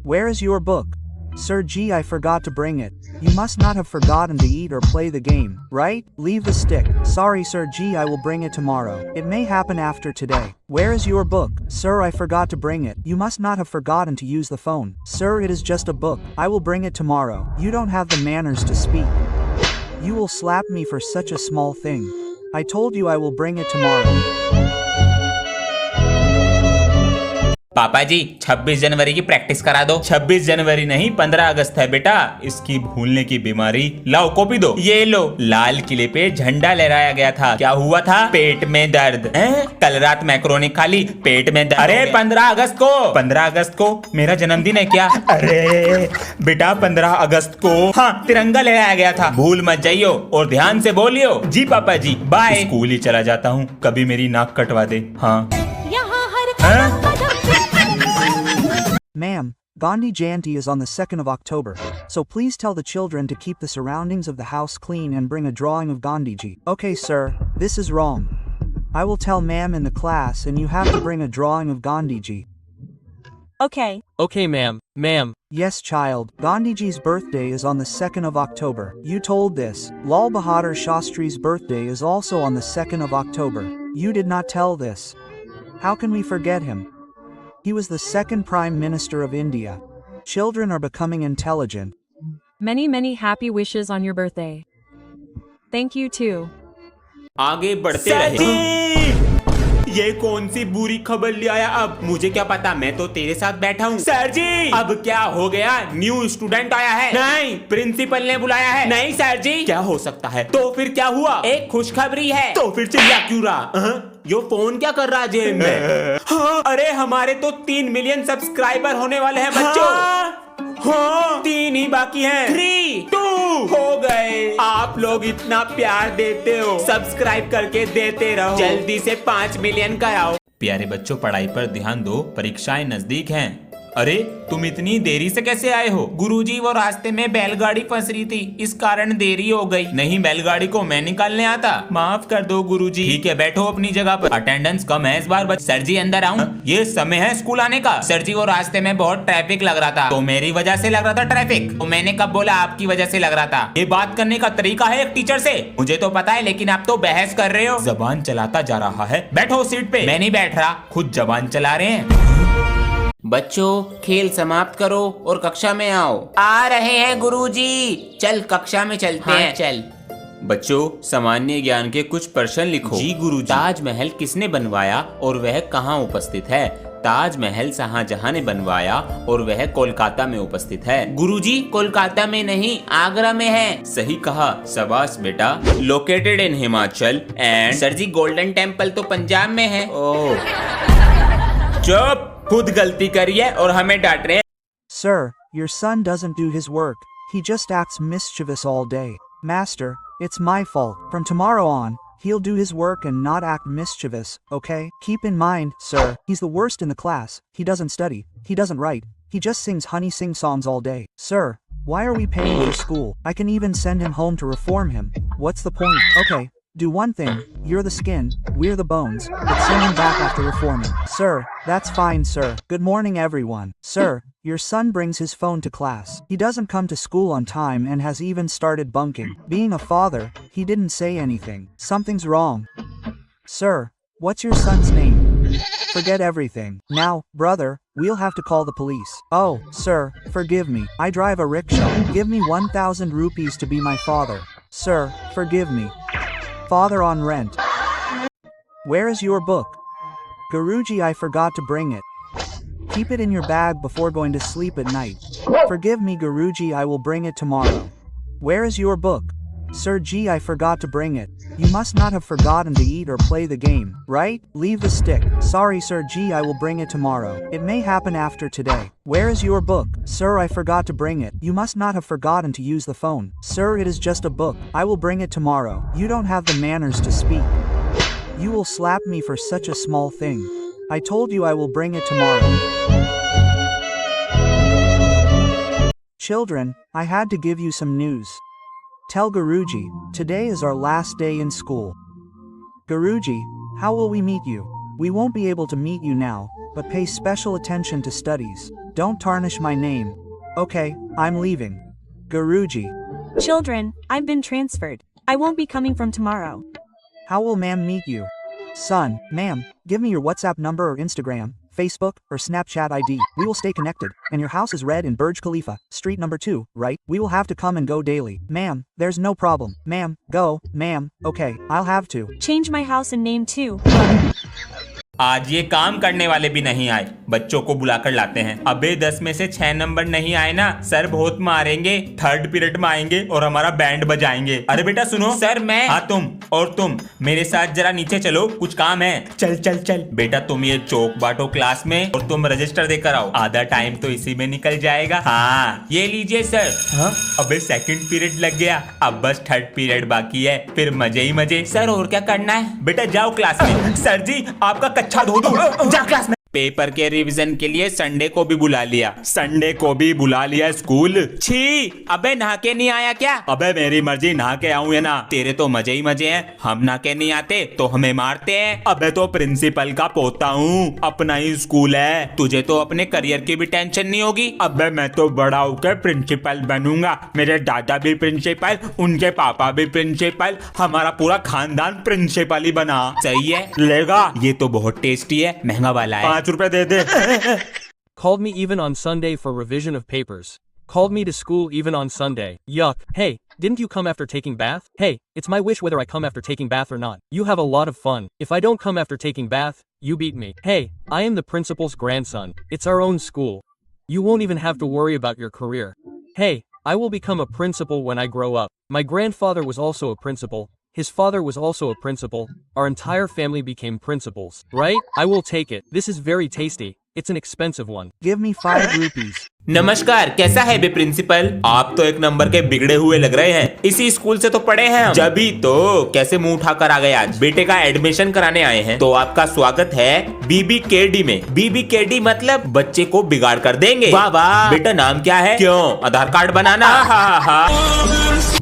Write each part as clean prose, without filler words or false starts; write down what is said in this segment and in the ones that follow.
Where is your book? Sir G, I forgot to bring it. You must not have forgotten to eat or play the game, right? Leave the stick. Sorry Sir G, I will bring it tomorrow. It may happen after today. Where is your book? Sir, I forgot to bring it. You must not have forgotten to use the phone. Sir, it is just a book. I will bring it tomorrow. You don't have the manners to speak. You will slap me for such a small thing. I told you I will bring it tomorrow. पापा जी 26 जनवरी की practice करा दो। 26 जनवरी नहीं 15 अगस्त है बेटा। इसकी भूलने की बीमारी। लाओ कॉपी दो। ये लो। लाल किले पे झंडा लहराया गया था। क्या हुआ था? पेट में दर्द। कल रात मैक्रोनी खा ली, पेट में दर्द। अरे 15 अगस्त को। 15 अगस्त को मेरा जन्मदिन है क्या? अरे बेटा 15 अगस्त को हाँ तिरंगा लहराया गया था। भूल मत जाइयो और ध्यान से बोलियो। जी पापा जी, बाय। स्कूल ही चला जाता हूँ, कभी मेरी नाक कटवा दे। हाँ Ma'am, Gandhi Jayanti is on the 2nd of October, so please tell the children to keep the surroundings of the house clean and bring a drawing of Gandhiji. Okay sir, this is wrong. I will tell ma'am in the class and you have to bring a drawing of Gandhiji. Okay. Okay ma'am. Ma'am. Yes child, Gandhiji's birthday is on the 2nd of October. You told this. Lal Bahadur Shastri's birthday is also on the 2nd of October. You did not tell this. How can we forget him? He was the second Prime Minister of India. Children are becoming intelligent. Many happy wishes on your birthday. Thank you too. आगे बढ़ते रहे। ये कौन सी बुरी खबर ले आया अब? मुझे क्या पता, मैं तो तेरे साथ बैठा हूँ। सर जी अब क्या हो गया? न्यू स्टूडेंट आया है? नहीं, प्रिंसिपल ने बुलाया है। नहीं सर जी। क्या हो सकता है? तो फिर क्या हुआ? एक खुशखबरी है। तो फिर चिल्ला क्यों रहा? यो फोन क्या कर रहा है जेब में? हाँ, अरे हमारे तो 3 मिलियन सब्सक्राइबर होने वाले हैं बच्चों। हाँ 3 ही बाकी हैं। 3, 2 हो गए। आप लोग इतना प्यार देते हो, सब्सक्राइब करके देते रहो। जल्दी से 5 मिलियन कराओ। प्यारे बच्चों, पढ़ाई पर ध्यान दो, परीक्षाएं नजदीक हैं। अरे तुम इतनी देरी से कैसे आए हो? गुरुजी वो रास्ते में बैलगाड़ी फंस रही थी, इस कारण देरी हो गई। नहीं, बैलगाड़ी को मैं निकालने आता। माफ कर दो गुरुजी। ठीक है, बैठो अपनी जगह पर। अटेंडेंस कम है इस बार। सर जी अंदर आऊं? ये समय है स्कूल आने का। सर जी वो रास्ते में बहुत ट्रैफिक लग रहा था। तो मेरी वजह से लग रहा था ट्रैफिक? तो मैंने कब बोला आपकी वजह से लग रहा था? ये बात करने का तरीका है एक टीचर से। मुझे तो पता है, लेकिन आप तो बहस कर रहे हो। जबान चलाता जा रहा है। बैठो सीट पे। मैं नहीं बैठ रहा, खुद जबान चला रहे हैं। बच्चों खेल समाप्त करो और कक्षा में आओ। आ रहे हैं गुरुजी। चल कक्षा में चलते हैं। चल बच्चों, सामान्य ज्ञान के कुछ प्रश्न लिखो। जी गुरुजी। ताजमहल किसने बनवाया और वह कहाँ उपस्थित है? ताजमहल शाहजहां ने बनवाया और वह कोलकाता में उपस्थित है। गुरुजी कोलकाता में नहीं, आगरा में है। सही कहा, शाबाश बेटा। Located in Himachal and. Sir ji Golden Temple तो पंजाब में है। ओह चुप, खुद गलती करी है और हमें डांट रहे हैं। Sir, your son doesn't do his work. He just acts mischievous all day. Master, it's my fault. From tomorrow on, he'll do his work and not act mischievous, okay? Keep in mind, sir, he's the worst in the class. He doesn't study. He doesn't write. He just sings honey sing songs all day. Sir, why are we paying for school? I can even send him home to reform him. What's the point? Okay. Do one thing, you're the skin, we're the bones, but send him back after reforming. Sir, that's fine sir. Good morning everyone. Sir, your son brings his phone to class. He doesn't come to school on time and has even started bunking. Being a father, he didn't say anything. Something's wrong. Sir, what's your son's name? Forget everything. Now, brother, we'll have to call the police. Oh, sir, forgive me. I drive a rickshaw. Give me 1,000 rupees to be my father. Sir, forgive me. Father on rent. Where is your book? Guruji, I forgot to bring it. Keep it in your bag before going to sleep at night. Forgive me Guruji, I will bring it tomorrow. Where is your book? Sir G, I forgot to bring it. You must not have forgotten to eat or play the game, right? Leave the stick. Sorry Sir G, I will bring it tomorrow. It may happen after today. Where is your book? Sir, I forgot to bring it. You must not have forgotten to use the phone. Sir, it is just a book. I will bring it tomorrow. You don't have the manners to speak. You will slap me for such a small thing. I told you I will bring it tomorrow. Children, I had to give you some news. Tell Guruji, today is our last day in school. Guruji, how will we meet you? We won't be able to meet you now, but pay special attention to studies. Don't tarnish my name. Okay, I'm leaving. Guruji. Children, I've been transferred. I won't be coming from tomorrow. How will ma'am meet you? Son, ma'am, give me your WhatsApp number or Instagram, Facebook, or Snapchat ID. We will stay connected. And your house is red in Burj Khalifa, street number 2, right? We will have to come and go daily. Ma'am, there's no problem. Ma'am, go, ma'am, okay, I'll have to. Change my house and name too. आज ये काम करने वाले भी नहीं आए, बच्चों को बुलाकर लाते हैं। अबे 10 में से 6 नंबर नहीं आए ना, सर बहुत मारेंगे। 3rd पीरियड में आएंगे और हमारा बैंड बजाएंगे। अरे बेटा सुनो, सर मैं, हाँ तुम, और तुम मेरे साथ जरा नीचे चलो, कुछ काम है। चल चल चल बेटा, तुम ये चौक बांटो क्लास में और तुम रजिस्टर देकर आओ, आधा टाइम तो इसी में निकल जाएगा। हाँ ये लीजिए सर। हाँ अबे 2nd पीरियड लग गया, अब बस 3rd पीरियड बाकी है, फिर मजे ही मजे। सर और क्या करना है? बेटा जाओ क्लास में। सर जी आपका कच्चा धो दो, जा क्लास में। पेपर के रिवीजन के लिए संडे को भी बुला लिया, संडे को भी बुला लिया स्कूल। छी, अबे नहा के नहीं आया क्या? अबे मेरी मर्जी, नहा के आऊं या ना, तेरे तो मजे ही मजे हैं। हम नहा के नहीं आते तो हमें मारते हैं। अबे तो प्रिंसिपल का पोता हूँ, अपना ही स्कूल है, तुझे तो अपने करियर की भी टेंशन नहीं होगी। अबे मैं तो बड़ा होकर प्रिंसिपल बनूंगा, मेरे दादा भी प्रिंसिपल, उनके पापा भी प्रिंसिपल, हमारा पूरा खानदान प्रिंसिपल ही बना। सही है, लेगा? ये तो बहुत टेस्टी है, महंगा वाला है, 5 रुपए दे दे। Called me even on Sunday for revision of papers. Called me to school even on Sunday. Yuck. Hey, didn't you come after taking bath? Hey, it's my wish whether I come after taking bath or not. You have a lot of fun. If I don't come after taking bath, you beat me. Hey, I am the principal's grandson. It's our own school. You won't even have to worry about your career. Hey, I will become a principal when I grow up. My grandfather was also a principal. His father was also a principal. Our entire family became principals. Right? I will take it. This is very tasty. It's an expensive one. Give me 5 rupees. नमस्कार, कैसा है बे principal? आप तो 1 number के बिगड़े हुए लग रहे हैं, इसी स्कूल से तो पढ़े हैं हम। जभी तो कैसे मुंह उठाकर आ गए आज? बेटे का एडमिशन कराने आए हैं, तो आपका स्वागत है BBKD में। BBKD मतलब बच्चे को बिगाड़ कर देंगे। वाह वाह। बेटा नाम क्या है? क्यों, आधार कार्ड बनाना? हा।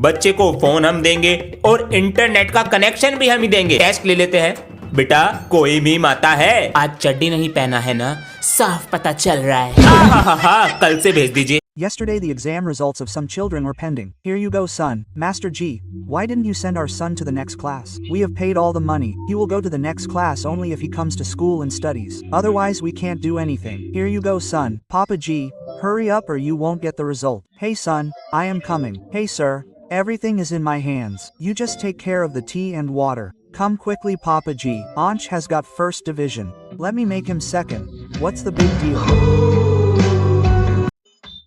बच्चे को फोन हम देंगे और इंटरनेट का कनेक्शन भी हम ही देंगे। टेस्ट ले लेते हैं। बेटा कोई मीम आता है? आज चड्डी नहीं पहना है ना, साफ पता चल रहा है। कल से भेज दीजिए। Yesterday the exam results of some children were pending. Here you go son. Master G, why didn't you send our son to the next class? We have paid all the money. He will go to the next class only if he comes to school and studies. Otherwise we can't do anything. Here you go son. Papa G, hurry up or you won't get the result. Hey son, I am coming. Hey sir, everything is in my hands. You just take care of the tea and water. Come quickly Papa G. Ansh has got 1st division. Let me make him 2nd. What's the big deal?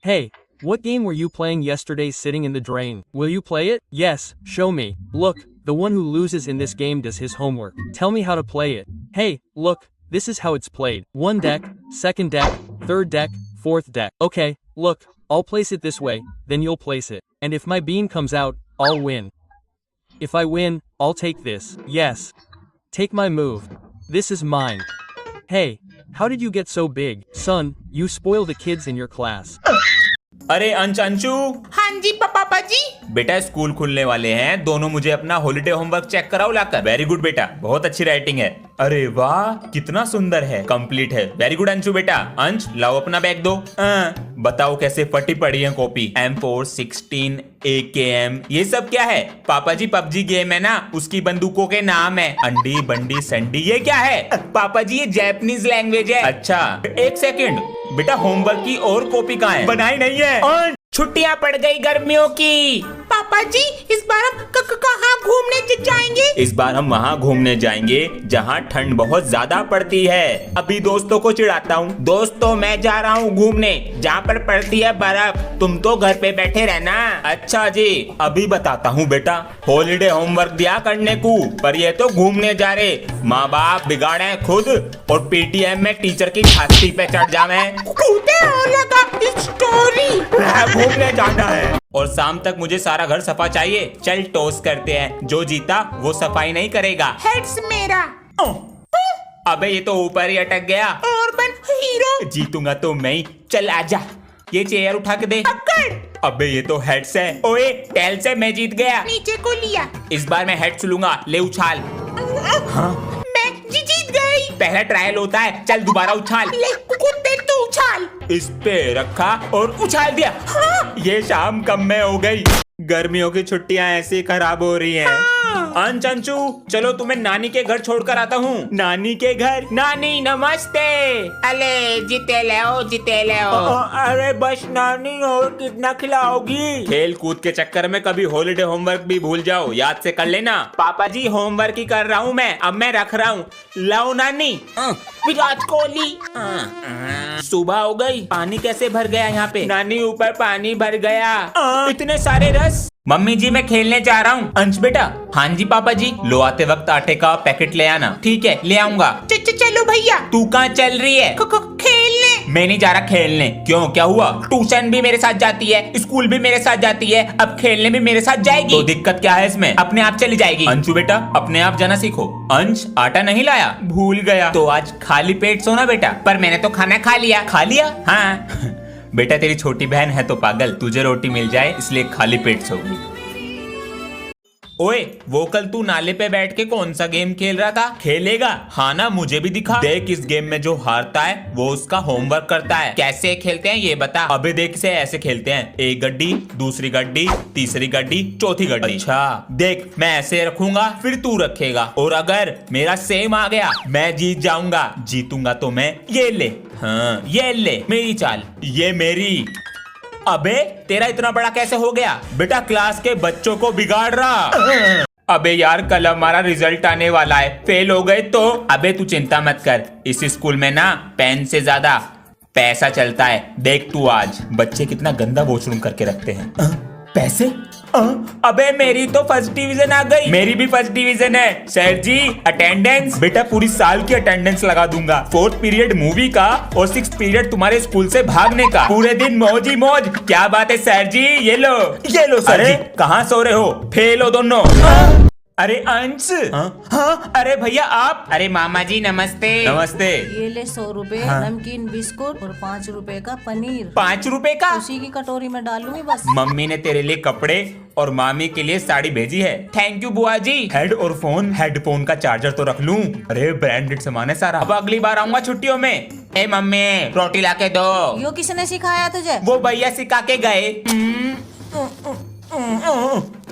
Hey, what game were you playing yesterday sitting in the drain? Will you play it? Yes, show me. Look, the one who loses in this game does his homework. Tell me how to play it. Hey, look, this is how it's played. 1 deck, 2nd deck, 3rd deck, 4th deck. Okay, look, I'll place it this way, then you'll place it. And if my bean comes out, I'll win. If I win, I'll take this. Yes. Take my move. This is mine. Hey, how did you get so big? Son, you spoil the kids in your class. अरे अंशु। हाँ जी पापा जी। बेटा school खुलने वाले हैं, दोनों मुझे अपना हॉलिडे होमवर्क चेक कराओ लाकर। वेरी गुड बेटा, बहुत अच्छी राइटिंग है। अरे वाह कितना सुंदर है, कंप्लीट है। वेरी गुड अंशु बेटा। अंश लाओ अपना बैग दो। बताओ कैसे फटी पड़ी है कॉपी। M4 16 AKM ये सब क्या है? पापा जी PUBG गेम है ना, उसकी बंदूकों के नाम है। अंडी बंडी संडी ये क्या है? पापा जी ये जापानीज लैंग्वेज है। अच्छा 1 सेकंड बेटा, होमवर्क की और कॉपी कहाँ है? बनाई नहीं है। और छुट्टियां पड़ गई गर्मियों की। पापा जी इस बार हम कहाँ घूमने जाएंगे? इस बार हम वहाँ घूमने जाएंगे जहाँ ठंड बहुत ज्यादा पड़ती है। अभी दोस्तों को चिढ़ाता हूँ। दोस्तों मैं जा रहा हूँ घूमने जहाँ पर पड़ती है बर्फ, तुम तो घर पे बैठे रहना। अच्छा जी अभी बताता हूँ बेटा। हॉलीडे होमवर्क दिया करने को, पर ये तो घूमने जा रहे। माँ बाप बिगाड़े खुद और PTM में टीचर की छाती पे चढ़ जावे। घूमने जाना है और शाम तक मुझे सारा घर सफा चाहिए। चल टॉस करते हैं, जो जीता वो सफाई नहीं करेगा। हेड्स मेरा। अबे ये तो ऊपर ही अटक गया। और बन हीरो। जीतूंगा तो मैं ही। चल आजा, ये चेयर उठा के दे। पकड़। अबे ये तो हेड्स है। ओए टेल से मैं जीत गया। नीचे को लिया। इस बार मैं हेड्स लूंगा, ले उछाल। हाँ? मैं जीत गई। पहला ट्रायल होता है, चल दोबारा उछाल। ले कुत्ते तू उछाल। इस पे रखा और उछाल दिया। हाँ, ये शाम कब में हो गई। गर्मियों की छुट्टियां ऐसे ही खराब हो रही हैं। अंश अंशु चलो तुम्हें नानी के घर छोड़कर आता हूँ। नानी के घर। नानी नमस्ते। अले जीते ले अरे बस नानी, और कितना खिलाओगी। खेल कूद के चक्कर में कभी हॉलिडे होमवर्क भी भूल जाओ, याद से कर लेना। पापा जी होमवर्क ही कर रहा हूँ मैं, अब मैं रख रहा हूँ। लाओ नानी। विराट कोहली। सुबह हो गई, पानी कैसे भर गया यहाँ पे। नानी ऊपर पानी भर गया। इतने सारे रस। मम्मी जी मैं खेलने जा रहा हूँ। अंश बेटा। हाँ जी पापा जी। लो आते वक्त आटे का पैकेट ले आना। ठीक है ले आऊंगा। चलो भैया। तू कहाँ चल रही है। खेलने। मैं नहीं जा रहा खेलने। क्यों क्या हुआ। ट्यूशन भी मेरे साथ जाती है, स्कूल भी मेरे साथ जाती है, अब खेलने भी मेरे साथ जाएगी। तो दिक्कत क्या है इसमें, अपने आप चली जाएगी। अंशु बेटा अपने आप जाना सीखो। अंश आटा नहीं लाया, भूल गया। तो आज खाली पेट सोना बेटा। पर मैंने तो खाना खा लिया। खा लिया। हाँ बेटा तेरी छोटी बहन है तो पागल, तुझे रोटी मिल जाए इसलिए खाली पेट सोगी। ओए वो कल तू नाले पे बैठ के कौन सा गेम खेल रहा था। खेलेगा। हाँ ना मुझे भी दिखा। देख इस गेम में जो हारता है वो उसका होमवर्क करता है। कैसे खेलते हैं ये बता। अबे देख इसे ऐसे खेलते हैं, एक गड्डी, दूसरी गड्डी, तीसरी गड्डी, चौथी गड्डी। अच्छा देख मैं ऐसे रखूंगा फिर तू रखेगा, और अगर मेरा सेम आ गया मैं जीत जाऊंगा। जीतूंगा तो मैं ये ले। हाँ ये ले मेरी चाल, ये मेरी। अबे तेरा इतना बड़ा कैसे हो गया। बेटा क्लास के बच्चों को बिगाड़ रहा। अबे यार कल हमारा रिजल्ट आने वाला है, फेल हो गए तो। अबे तू चिंता मत कर, इस स्कूल में ना पेन से ज्यादा पैसा चलता है। देख तू आज बच्चे कितना गंदा वॉशरूम करके रखते हैं। पैसे। अबे मेरी तो फर्स्ट डिवीजन आ गई। मेरी भी फर्स्ट डिवीजन है। सर जी अटेंडेंस। बेटा पूरी साल की अटेंडेंस लगा दूंगा। 4th पीरियड मूवी का और 6th पीरियड तुम्हारे स्कूल से भागने का। पूरे दिन मौज ही मौज। क्या बात है सर जी, ये लो सर जी। कहाँ सो रहे हो, फेल हो दोनों। अरे अंश। हाँ अरे भैया आप। अरे मामा जी नमस्ते। नमस्ते। ये ले 100 रुपए नमकीन बिस्कुट और 5 रुपए का पनीर। 5 रुपए का। उसी की कटोरी में डालूंगी बस। मम्मी ने तेरे लिए कपड़े और मामी के लिए साड़ी भेजी है। थैंक यू बुआ जी। हेड और फोन, हेडफोन का चार्जर तो रख लूं। अरे ब्रांडेड सामान है सारा। अब अगली बार आऊंगा छुट्टियों में। ए मम्मी रोटी ला के दो। यो किसने सिखाया तुझे। वो भैया सिखा के गए।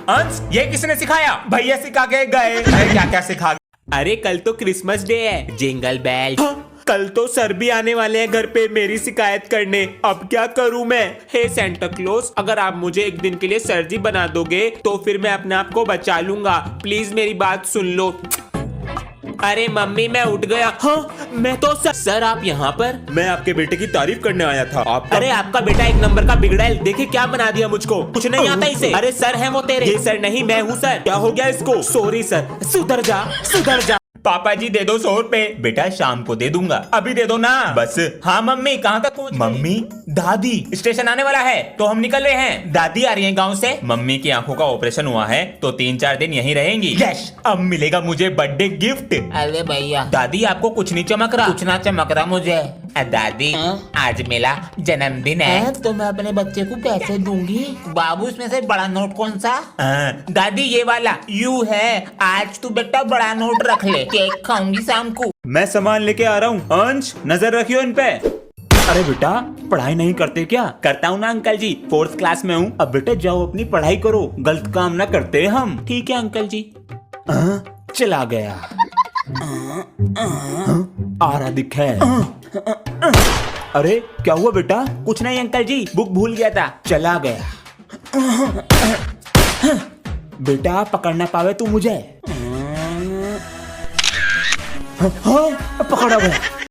अंश ये किसने सिखाया। भैया सिखा के गए। अरे क्या क्या सिखा। अरे कल तो क्रिसमस डे है। Jingle bell. कल तो सर भी आने वाले हैं घर पे मेरी शिकायत करने। अब क्या करूं मैं। हे सेंटा क्लॉज अगर आप मुझे एक दिन के लिए सर जी बना दोगे तो फिर मैं अपने आप को बचा लूंगा। प्लीज मेरी बात सुन लो। अरे मम्मी मैं उठ गया। हाँ मैं तो सर आप यहाँ पर। मैं आपके बेटे की तारीफ करने आया था। अरे आपका बेटा एक नंबर का बिगड़ैल, देखिए क्या बना दिया मुझको। कुछ नहीं आता इसे। अरे सर है वो तेरे। ये सर नहीं मैं हूँ सर। क्या हो गया इसको। Sorry sir. सुधर जा सुधर जा। पापा जी दे दो 100 रुपए। बेटा शाम को दे दूंगा। अभी दे दो ना बस। हाँ मम्मी कहाँ तक पहुँच। मम्मी दादी स्टेशन आने वाला है तो हम निकल रहे हैं। दादी आ रही है गांव से। मम्मी की आंखों का ऑपरेशन हुआ है तो 3-4 दिन यहीं रहेंगी। यस अब मिलेगा मुझे बर्थडे गिफ्ट। अरे भैया दादी आपको कुछ नहीं चमक रहा। कुछ ना चमक रहा मुझे। दादी आज मेरा जन्मदिन है तो मैं अपने बच्चे को पैसे दूंगी। बाबू इसमें से बड़ा नोट कौन सा। दादी ये वाला यू है। आज तू बेटा बड़ा नोट रख ले, केक खाऊंगी शाम को। मैं सामान लेके आ रहा हूँ। अंश नजर रखियो इन पे। अरे बेटा पढ़ाई नहीं करते क्या। करता हूँ ना अंकल जी, 4th क्लास में हूँ। अब बेटा जाओ अपनी पढ़ाई करो, गलत काम ना करते हम। ठीक है अंकल जी। चला गया। आ रहा दिखा है। अरे क्या हुआ बेटा। कुछ नहीं अंकल जी, बुक भूल गया था, चला गया। बेटा पकड़ ना पावे तू मुझे। हाँ पकड़ा गया।